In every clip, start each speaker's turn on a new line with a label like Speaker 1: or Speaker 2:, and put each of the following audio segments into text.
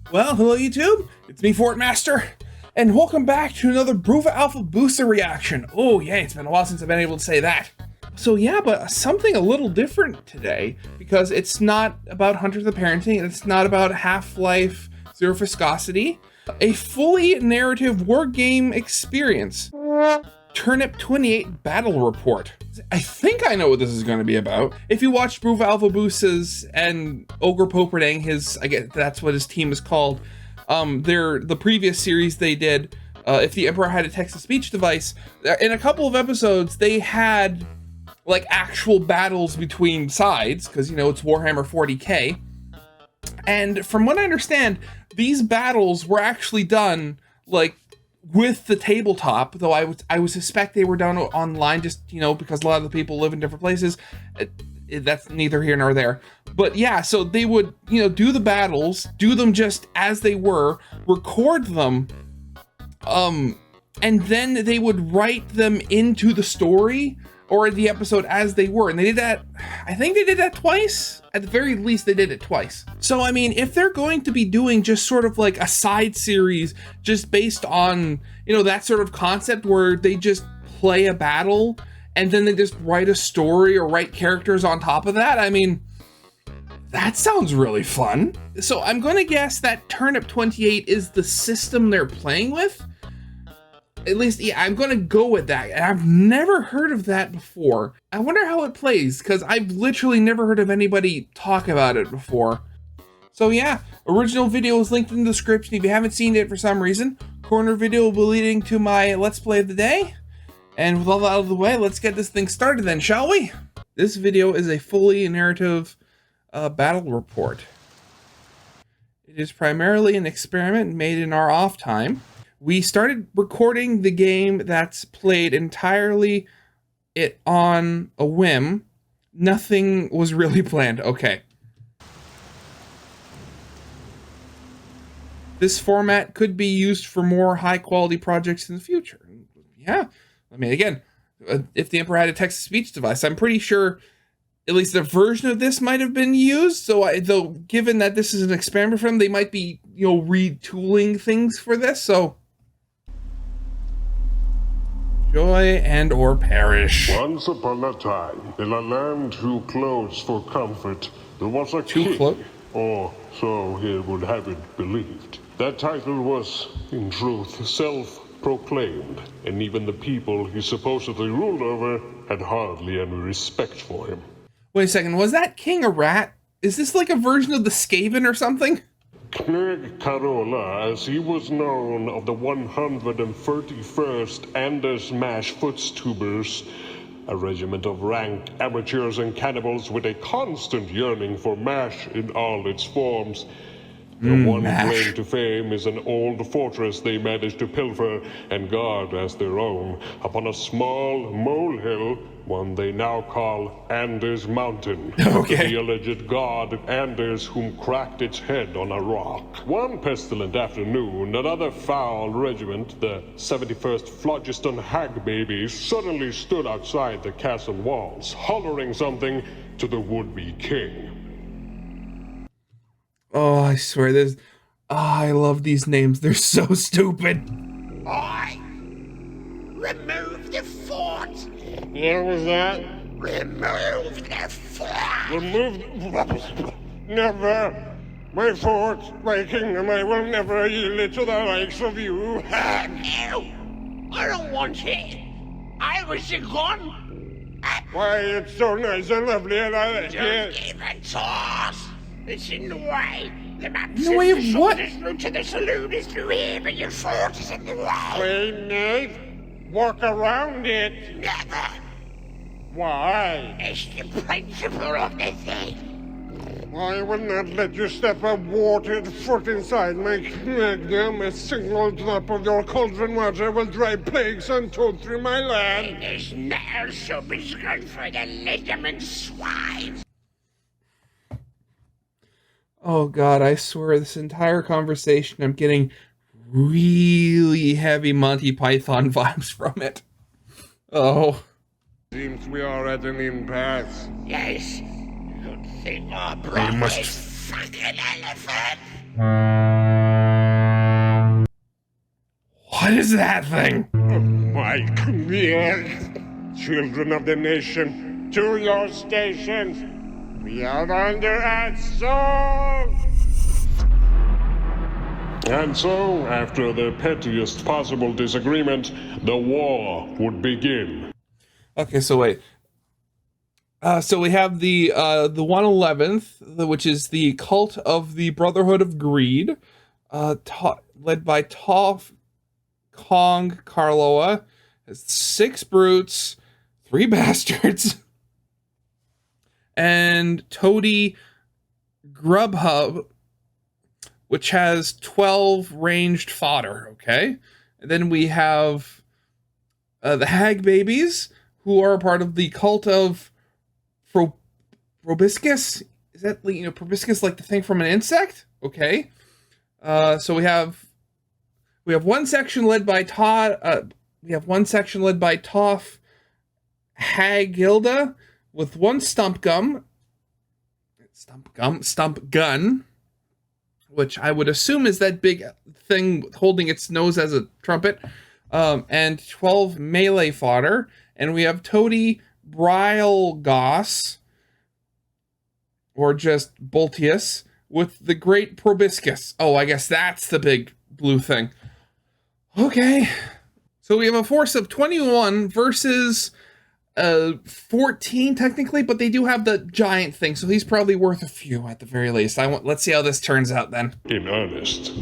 Speaker 1: Well, hello YouTube, it's me Fortmaster, and welcome back to another Brova Alpha Booster reaction. Oh yeah, it's been a while since I've been able to say that. So yeah, but something a little different today, because it's not about Hunters of Parenting, and it's not about Half-Life Zero Viscosity. A fully narrative Wargame experience. TURNIP28 Battle Report. I think I know what this is going to be about. If you watched Brova Alpha Boosters and Ogre Poperdang, I guess that's what his team is called, the previous series they did, If the Emperor Had a Text-to-Speech Device, in a couple of episodes, they had like actual battles between sides, because, you know, it's Warhammer 40k. And from what I understand, these battles were actually done, like, with the tabletop, though I would suspect they were done online, just, you know, because a lot of the people live in different places. That's neither here nor there. But yeah, so they would, you know, do the battles, do them just as they were, record them, and then they would write them into the story or the episode as they were. And they did that, I think they did that twice. At the very least, they did it twice. So, I mean, if they're going to be doing just sort of like a side series, just based on, you know, that sort of concept where they just play a battle and then they just write a story or write characters on top of that, I mean, that sounds really fun. So I'm gonna guess that TURNIP28 is the system they're playing with. At least, yeah, I'm gonna go with that. And I've never heard of that before. I wonder how it plays, because I've literally never heard of anybody talk about it before. So yeah, original video is linked in the description if you haven't seen it for some reason. Corner video will be leading to my Let's Play of the day. And with all that out of the way, let's get this thing started then, shall we? This video is a fully narrative battle report. It is primarily an experiment made in our off time. We started recording the game that's played entirely on a whim. Nothing was really planned. Okay. This format could be used for more high-quality projects in the future. Yeah. I mean, again, if the Emperor had a text-to-speech device, I'm pretty sure at least a version of this might have been used. So, though, given that this is an experiment for them, they might be, you know, retooling things for this. So, joy and or perish.
Speaker 2: Once upon a time, in a land too close for comfort, there was a king, or so he would have it believed. That title was, in truth, self-proclaimed, and even the people he supposedly ruled over had hardly any respect for him.
Speaker 1: Wait a second, was that king a rat? Is this like a version of the Skaven or something?
Speaker 2: Kneg Carola, as he was known, of the 131st Anders Mash Footstubers, a regiment of ranked amateurs and cannibals with a constant yearning for mash in all its forms. Their one claim to fame is an old fortress they managed to pilfer and guard as their own upon a small molehill, one they now call Anders Mountain. Okay. The alleged god Anders whom cracked its head on a rock. One pestilent afternoon, another foul regiment, the 71st Phlogiston Hag Babies, suddenly stood outside the castle walls, hollering something to the would-be king.
Speaker 1: Oh, I swear, I love these names. They're so stupid.
Speaker 3: Oi! Remove the fort!
Speaker 2: What was that?
Speaker 3: Remove the fort!
Speaker 2: Remove... Never! My fort, my kingdom, I will never yield it to the likes of you.
Speaker 3: No! I don't want it! I was the gun!
Speaker 2: Why, it's so nice and lovely and I like
Speaker 3: Don't
Speaker 2: it.
Speaker 3: give a toss! It's in the way! The map
Speaker 1: In the way of what?
Speaker 3: The route to the saloon is through here, but your fort is in the way!
Speaker 2: Wait, Nate. Walk around it.
Speaker 3: Never!
Speaker 2: Why?
Speaker 3: It's the principle of the thing!
Speaker 2: I will not let you step a watered foot inside my kingdom. A single drop of your cauldron water will drive plagues untold through my land.
Speaker 3: And there's no soup is good for the ligament swine!
Speaker 1: Oh god, I swear this entire conversation I'm getting really heavy Monty Python vibes from it. Oh.
Speaker 2: Seems we are at an impasse.
Speaker 3: Yes. Good thing our brother is fucking elephant!
Speaker 1: What is that thing?
Speaker 2: My command, children of the nation, to your stations. We are under assault. And so, after the pettiest possible disagreement, the war would begin.
Speaker 1: Okay, so wait. So we have the 111th, which is the cult of the Brotherhood of Greed, led by Toph Kong Karloa, 6 brutes, 3 bastards, and Toady Grubhub, which has 12 ranged fodder. Okay, and then we have the Hag Babies, who are a part of the cult of Proboscis. Is that, you know, proboscis, like the thing from an insect? Okay. So we have one section led by Todd. We have one section led by Toph Hagilda with 1 stump gun, which I would assume is that big thing holding its nose as a trumpet, and 12 melee fodder. And we have Toady Brilgoss, or just Boltius, with the Great Proboscis. Oh, I guess that's the big blue thing. Okay. So we have a force of 21 versus 14 technically, but they do have the giant thing, so he's probably worth a few at the very least. Let's see how this turns out then.
Speaker 2: In earnest.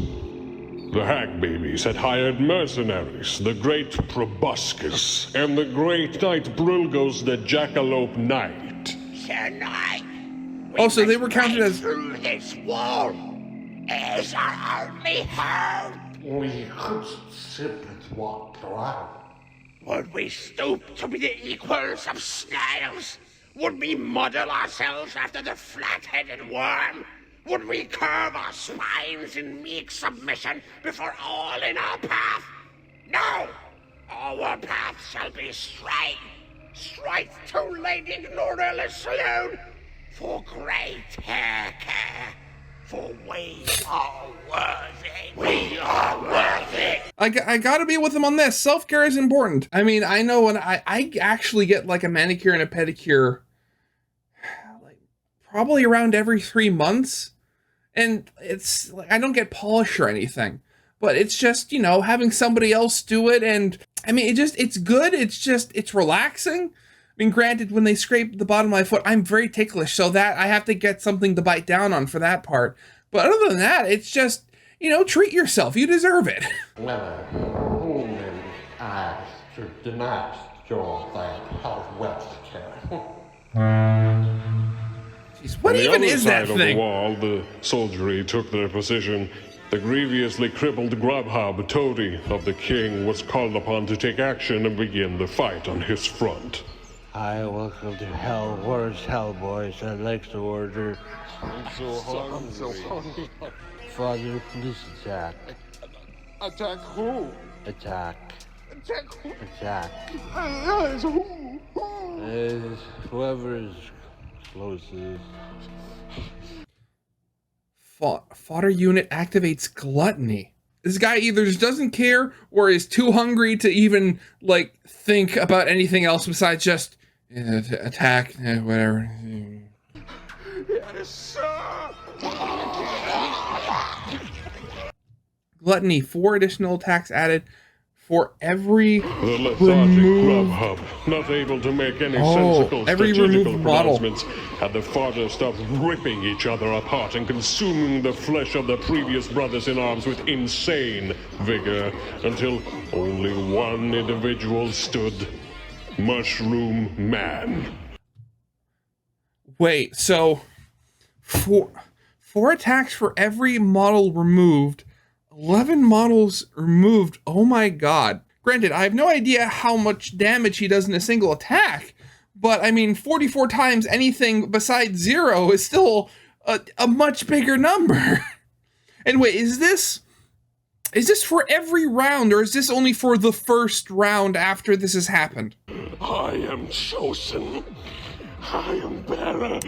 Speaker 2: The Hag Babies had hired mercenaries, the great Proboscis, and the great Knight Brulgos the Jackalope Knight.
Speaker 3: Sir Knight,
Speaker 1: Oh, so they were counted as...
Speaker 3: through this wall is our only hope.
Speaker 4: We could simply walk around.
Speaker 3: Would we stoop to be the equals of snails? Would we model ourselves after the flat-headed worm? Would we curve our spines in meek submission before all in our path? No! Our path shall be straight. Straight to Lady Glorilla Saloon for great hair care. For we are worthy. We are worthy.
Speaker 1: I gotta be with him on this. Self-care is important. I mean, I know when I actually get like a manicure and a pedicure like probably around every 3 months. And it's like, I don't get polish or anything, but it's just, you know, having somebody else do it. And I mean, it's good. It's relaxing. I mean, granted, when they scrape the bottom of my foot, I'm very ticklish. So that I have to get something to bite down on for that part. But other than that, it's just, you know, treat yourself. You deserve it.
Speaker 4: Whether whom and I should deny your that health wealth care.
Speaker 1: Jeez, what
Speaker 2: On
Speaker 1: even
Speaker 2: the other
Speaker 1: is that
Speaker 2: side of
Speaker 1: thing?
Speaker 2: the wall, the soldiery took their position. The grievously crippled Grubhub, Toady of the King, was called upon to take action and begin the fight on his front.
Speaker 5: Hi, welcome to Hell. Where's Hellboys? I'd like to order.
Speaker 4: I'm so hungry.
Speaker 5: Father, please attack.
Speaker 4: Attack who?
Speaker 5: Attack.
Speaker 4: Attack who?
Speaker 5: Attack.
Speaker 4: Who?
Speaker 5: Whoever is closest.
Speaker 1: Fodder unit activates gluttony. This guy either just doesn't care or is too hungry to even like think about anything else besides just attack, whatever.
Speaker 4: Yes, sir.
Speaker 1: Gluttony, 4 additional attacks added for every
Speaker 2: The lethargic Grubhub, not able to make any sensible
Speaker 1: every
Speaker 2: strategical
Speaker 1: removed model.
Speaker 2: pronouncements, had the fodder stop ripping each other apart and consuming the flesh of the previous brothers in arms with insane vigor, until only one individual stood. Mushroom Man.
Speaker 1: Wait, so four attacks for every model removed, 11 models removed. Oh my god. Granted, I have no idea how much damage he does in a single attack, but I mean, 44 times anything besides 0 is still a much bigger number. And wait, is this for every round, or is this only for the first round after this has happened?
Speaker 2: I am chosen. I am bearer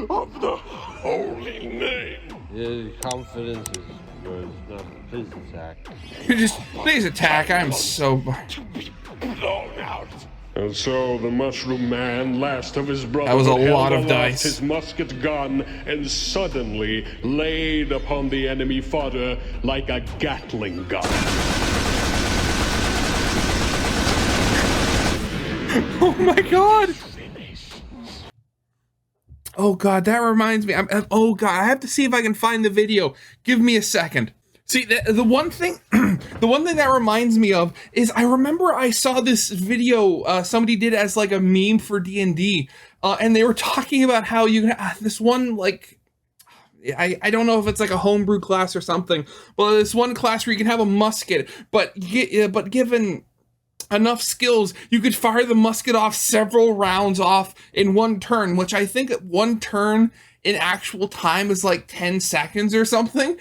Speaker 2: of the holy name.
Speaker 5: His confidence is boys. No, please attack.
Speaker 1: You just, please attack. I'm so...
Speaker 3: Blown out.
Speaker 2: And so the Mushroom Man, last of his brothers,
Speaker 1: That was a
Speaker 2: held
Speaker 1: lot of
Speaker 2: aloft
Speaker 1: dice.
Speaker 2: his musket gun and suddenly laid upon the enemy fodder like a Gatling gun.
Speaker 1: Oh my god! Oh god, that reminds me. Oh god, I have to see if I can find the video. Give me a second. See, the one thing, the one thing that reminds me of is I remember I saw this video somebody did as like a meme for D&D, and they were talking about how you can this one like. I don't know if it's like a homebrew class or something, but this one class where you can have a musket, but given enough skills, you could fire the musket off several rounds off in one turn, which I think one turn in actual time is like 10 seconds or something.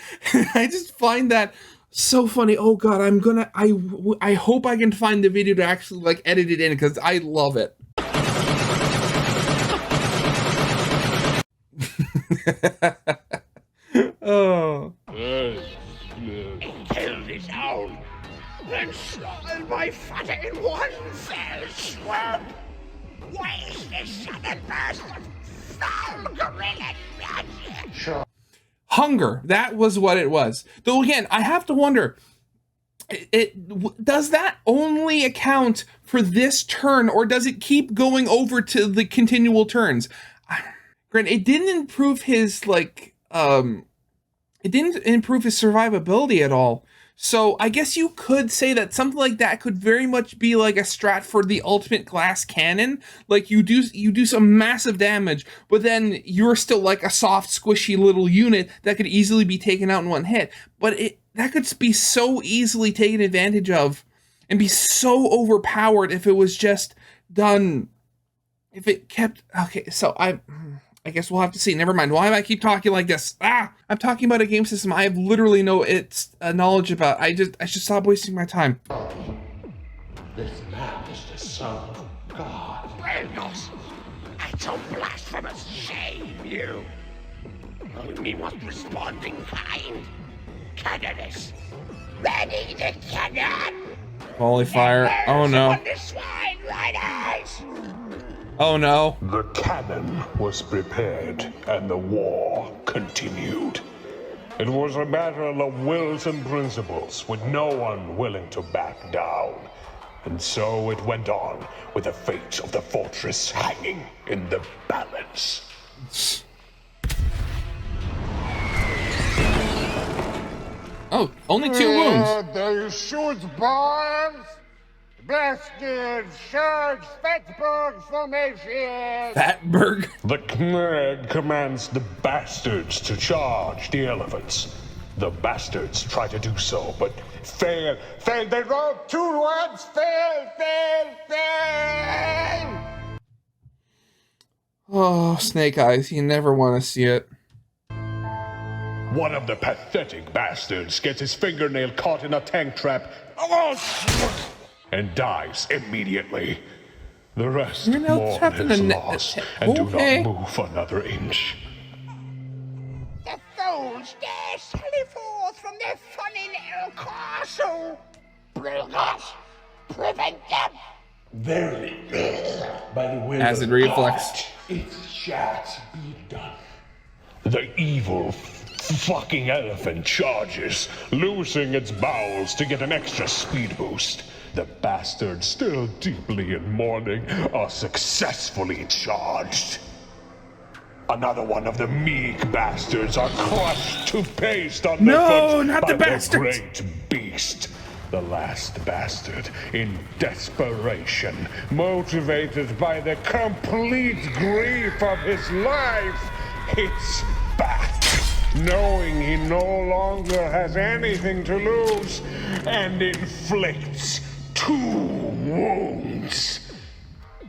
Speaker 1: I just find that so funny. Oh god, I hope I can find the video to actually like edit it in because I love it. Oh.
Speaker 3: Killed his own. And slaughtered my father in one fell swoop. Why is this sudden burst of foul gorilla magic?
Speaker 4: Sure.
Speaker 1: Hunger, that was what it was. Though again, I have to wonder, does that only account for this turn, or does it keep going over to the continual turns? Granted, it didn't improve his like it didn't improve his survivability at all. So I guess you could say that something like that could very much be like a strat for the ultimate glass cannon. Like you do some massive damage, but then you're still like a soft, squishy little unit that could easily be taken out in one hit. But that could be so easily taken advantage of and be so overpowered if it was just done. If it kept okay. So I guess we'll have to see. Never mind. Why do I keep talking like this? I'm talking about a game system I have literally no knowledge about. I should stop wasting my time.
Speaker 4: This man is the son of God.
Speaker 3: Brelnos, I don't blasphemous shame you. Only was responding kind. Cannonus, ready the cannon.
Speaker 1: Holy fire. Oh no.
Speaker 3: On the swine riders.
Speaker 1: Oh no.
Speaker 2: The cannon was prepared, and the war continued. It was a battle of wills and principles, with no one willing to back down. And so it went on, with the fate of the fortress hanging in the balance.
Speaker 1: Oh, only 2 wounds.
Speaker 4: They shoot bombs. Bastards, charge Fatberg formation!
Speaker 1: Fatberg?
Speaker 2: The Knag commands the bastards to charge the elephants. The bastards try to do so, but fail. They roll 2 words. Fail.
Speaker 1: Oh, Snake Eyes, you never want to see it.
Speaker 2: One of the pathetic bastards gets his fingernail caught in a tank trap. And dies immediately. The rest mourn his loss and do not move another inch.
Speaker 3: The fools dare sally forth from their funny little castle. Bring us, prevent them.
Speaker 4: Verily, by the will
Speaker 1: Acid
Speaker 4: of
Speaker 1: reflex.
Speaker 4: God, it shall be done.
Speaker 2: The evil fucking elephant charges, loosing its bowels to get an extra speed boost. The bastards, still deeply in mourning, are successfully charged. Another one of the meek bastards are crushed to paste on their foot
Speaker 1: not
Speaker 2: by
Speaker 1: the bastards.
Speaker 2: great beast. The last bastard, in desperation, motivated by the complete grief of his life, hits back, knowing he no longer has anything to lose, and inflicts 2 wounds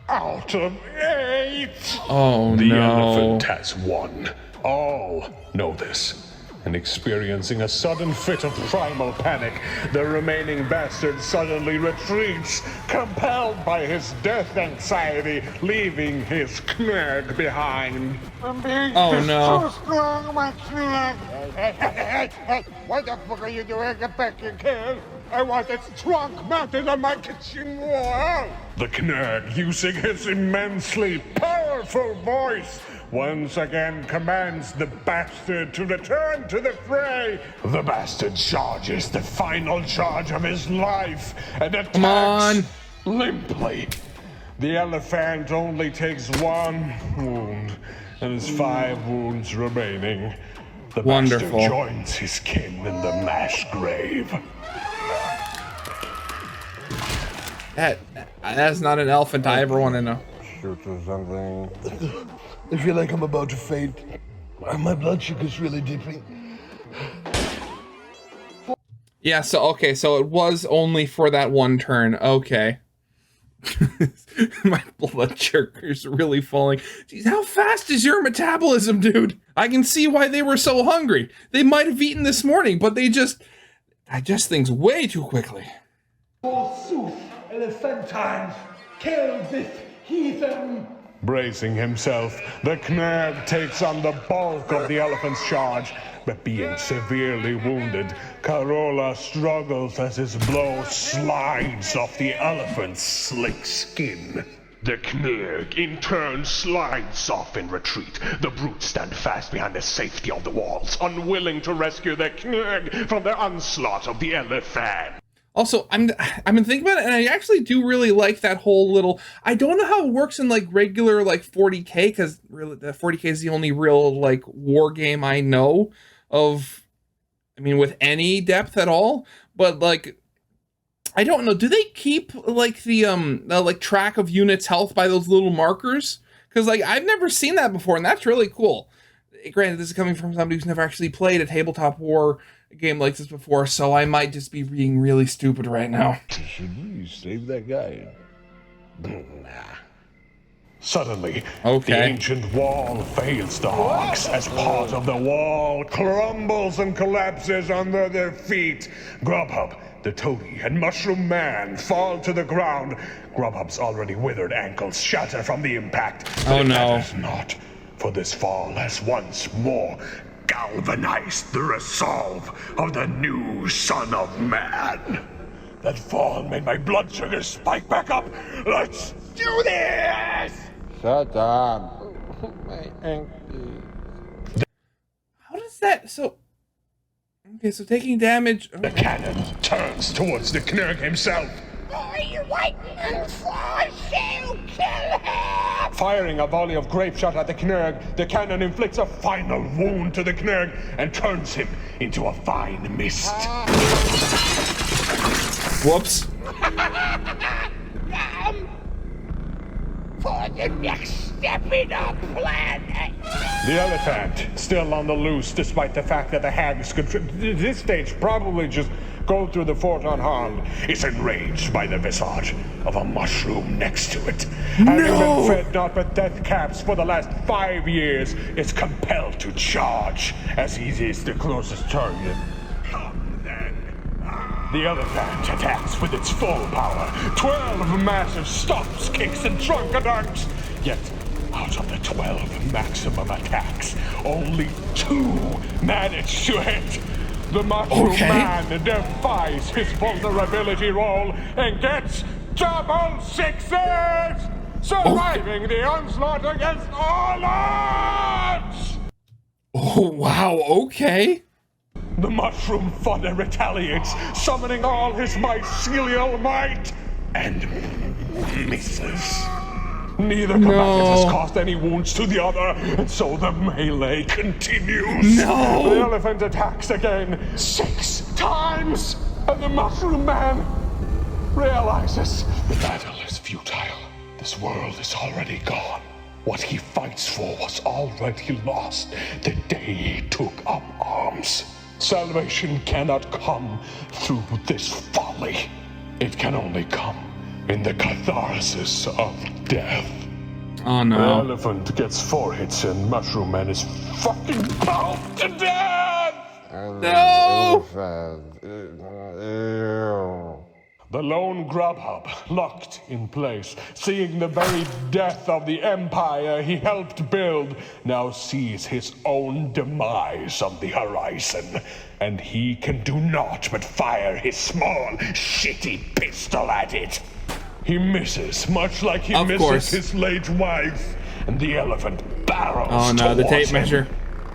Speaker 2: out of 8.
Speaker 1: Oh
Speaker 2: The
Speaker 1: no.
Speaker 2: elephant has won. All know this. and experiencing a sudden fit of primal panic, the remaining bastard suddenly retreats, compelled by his death anxiety, leaving his Knurg behind.
Speaker 1: Oh no.
Speaker 3: Hey, what the fuck are you doing? Get back here, kid! I want its trunk mounted on my kitchen wall!
Speaker 2: The Knurg, using his immensely powerful voice, once again commands the bastard to return to the fray. The bastard charges the final charge of his life and attacks limply. The elephant only takes 1 wound and has 5 wounds remaining. The bastard joins his kin in the mass grave.
Speaker 1: That's not an elephant I ever want to know.
Speaker 5: Shoot or something.
Speaker 6: I feel like I'm about to faint. My blood sugar's really dipping.
Speaker 1: Yeah, so okay, so it was only for that one turn. Okay. My blood sugar's really falling. Jeez, how fast is your metabolism, dude? I can see why they were so hungry. They might have eaten this morning, but they just digest things way too quickly.
Speaker 6: Forsooth, elephantines, kill this heathen!
Speaker 2: Bracing himself, the Knurg takes on the bulk of the elephant's charge, but being severely wounded, Carola struggles as his blow slides off the elephant's slick skin. The Knurg, in turn, slides off in retreat. The brutes stand fast behind the safety of the walls, unwilling to rescue the Knurg from the onslaught of the elephant.
Speaker 1: Also, I've been thinking about it, and I actually do really like that whole little. I don't know how it works in like regular like 40k, because really the 40k is the only real like war game I know of. I mean, with any depth at all. But like, I don't know. Do they keep like the like track of units' health by those little markers? Because like I've never seen that before, and that's really cool. Granted, this is coming from somebody who's never actually played a tabletop war game like this before, so I might just be being really stupid right now.
Speaker 6: Should we save that guy?
Speaker 2: Suddenly, the ancient wall fails to Hawks as part of the wall crumbles and collapses under their feet. Grubhub, the toady, and Mushroom Man fall to the ground. Grubhub's already withered ankles shatter from the impact.
Speaker 1: Oh no.
Speaker 2: Matters not, for this fall has once more galvanized the resolve of the new Son of Man. That fall made my blood sugar spike back up. Let's do this!
Speaker 5: Shut up. My ankle.
Speaker 1: How does that... So... Okay, so taking damage...
Speaker 2: The cannon turns towards the Knurg himself. Firing a volley of grape shot at the Knurg, the cannon inflicts a final wound to the Knurg and turns him into a fine mist.
Speaker 1: Whoops.
Speaker 3: For the next step in our plan.
Speaker 2: The elephant, still on the loose despite the fact that the hags could at this stage probably just go through the fort unharmed, is enraged by the visage of a mushroom next to it. Having been fed naught but death caps for the last 5 years, is compelled to charge as he is the closest target. Come then. The elephant attacks with its full power. 12 massive stomps, kicks, and trunkadunks. Yet, out of the 12 maximum attacks, only 2 manage to hit. The Mushroom Man defies his vulnerability roll and gets double sixes, surviving the onslaught against all odds!
Speaker 1: Oh, wow, okay.
Speaker 2: The Mushroom Fodder retaliates, summoning all his mycelial might, and misses. Neither combatant has caused any wounds to the other, and so the melee continues.
Speaker 1: No!
Speaker 2: The elephant attacks again 6 times, and the Mushroom Man realizes the battle is futile. This world is already gone. What he fights for was already lost the day he took up arms. Salvation cannot come through this folly. It can only come in the catharsis of death.
Speaker 1: Oh no.
Speaker 2: The elephant gets 4 hits and Mushroom Man is fucking pulped to death!
Speaker 1: No!
Speaker 2: The lone Grubhub, locked in place, seeing the very death of the empire he helped build, now sees his own demise on the horizon. And he can do naught but fire his small, shitty pistol at it. He misses, much like he misses his late wife, and the elephant barrels
Speaker 1: Oh no, the tape measure.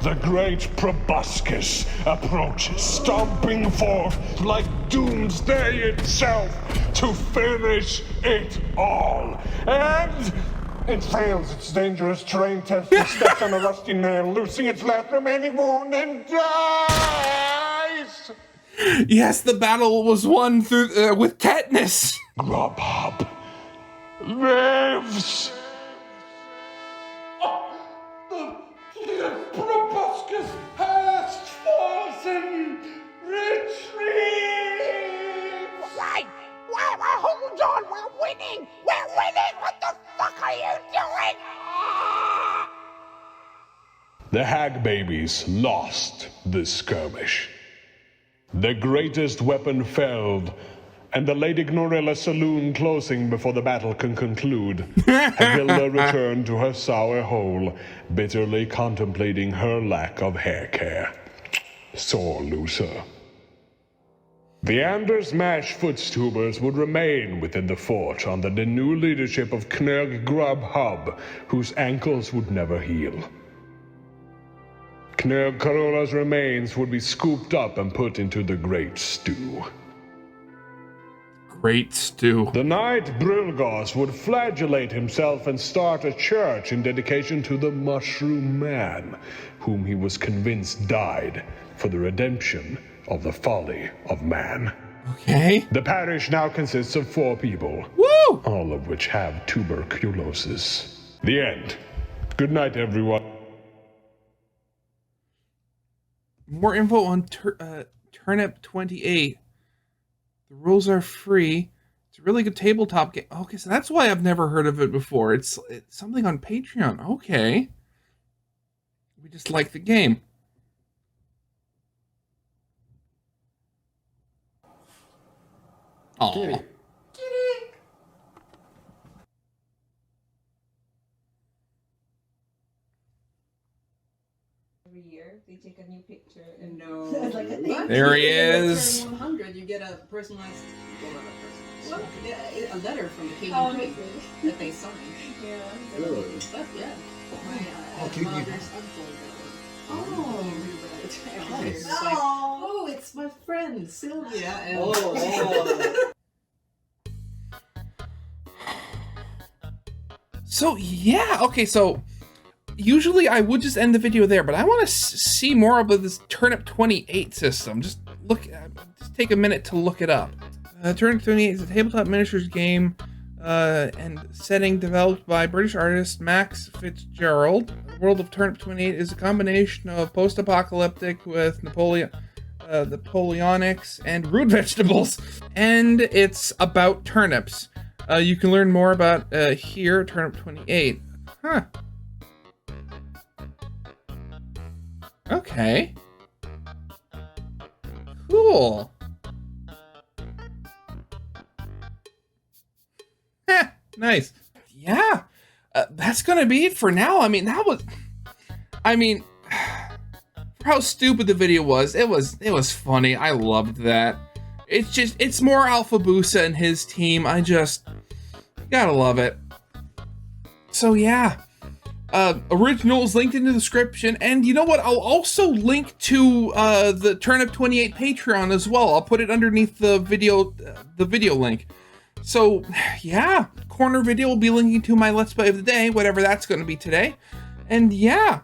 Speaker 2: The great proboscis approaches, stomping forth like doomsday itself to finish it all. And it fails its dangerous terrain test and steps on a rusty nail, losing its last remaining wound and dies.
Speaker 1: Yes, the battle was won through with tetanus.
Speaker 2: Grubhub lives. The proboscis has fallen. Retreat.
Speaker 3: Why, hold on, we're winning! We're winning! What the fuck are you doing?
Speaker 2: The Hag Babies lost this skirmish. The greatest weapon failed, and the Lady Gnorilla saloon closing before the battle can conclude. Hilda returned to her sour hole, bitterly contemplating her lack of hair care. Sore loser. The Anders Mash Footstubers would remain within the fort under the new leadership of Knurg Grubhub, whose ankles would never heal. Knurg Corolla's remains would be scooped up and put into the Great Stew.
Speaker 1: Great stew.
Speaker 2: The knight Brilgos would flagellate himself and start a church in dedication to the Mushroom Man, whom he was convinced died for the redemption of the folly of man.
Speaker 1: Okay.
Speaker 2: The parish now consists of 4 people.
Speaker 1: Woo!
Speaker 2: All of which have tuberculosis. The end. Good night, everyone.
Speaker 1: More info on TURNIP28. The rules are free. It's a really good tabletop game. Okay, so that's why I've never heard of it before. It's something on Patreon. Okay. We just like the game. Oh.
Speaker 7: Kitty.
Speaker 8: Every year they take a new picture and
Speaker 1: There he is.
Speaker 8: Turn 100, you get a personalized, a letter from the KDP that they signed. Yeah.
Speaker 7: Really?
Speaker 8: Stuff, yeah. My
Speaker 6: Okay,
Speaker 8: father's uncle got one.
Speaker 7: Oh,
Speaker 8: It's my friend Sylvia. And
Speaker 1: So, yeah. Okay, so usually I would just end the video there, but I want to see more about this TURNIP28 system. Just take a minute to look it up. TURNIP28 is a tabletop miniatures game and setting developed by British artist Max Fitzgerald. The world of TURNIP28 is a combination of post-apocalyptic with Napoleonics and root vegetables, and it's about turnips. You can learn more about here, TURNIP28. Huh. Okay. Cool. Nice. Yeah. That's gonna be it for now. I mean, for how stupid the video was, it was funny. I loved that. It's more Alpha Busa and his team. Gotta love it. So yeah. Originals linked in the description, and you know what? I'll also link to the TURNIP28 Patreon as well. I'll put it underneath the video link. So yeah, corner video will be linking to my Let's Play of the day, whatever that's going to be today. And yeah,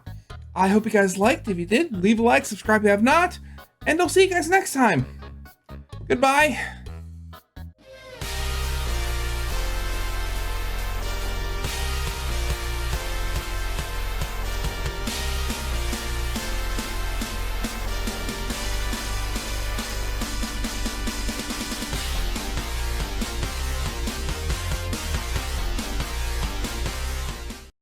Speaker 1: I hope you guys liked. If you did, leave a like, subscribe if you have not, and I'll see you guys next time. Goodbye.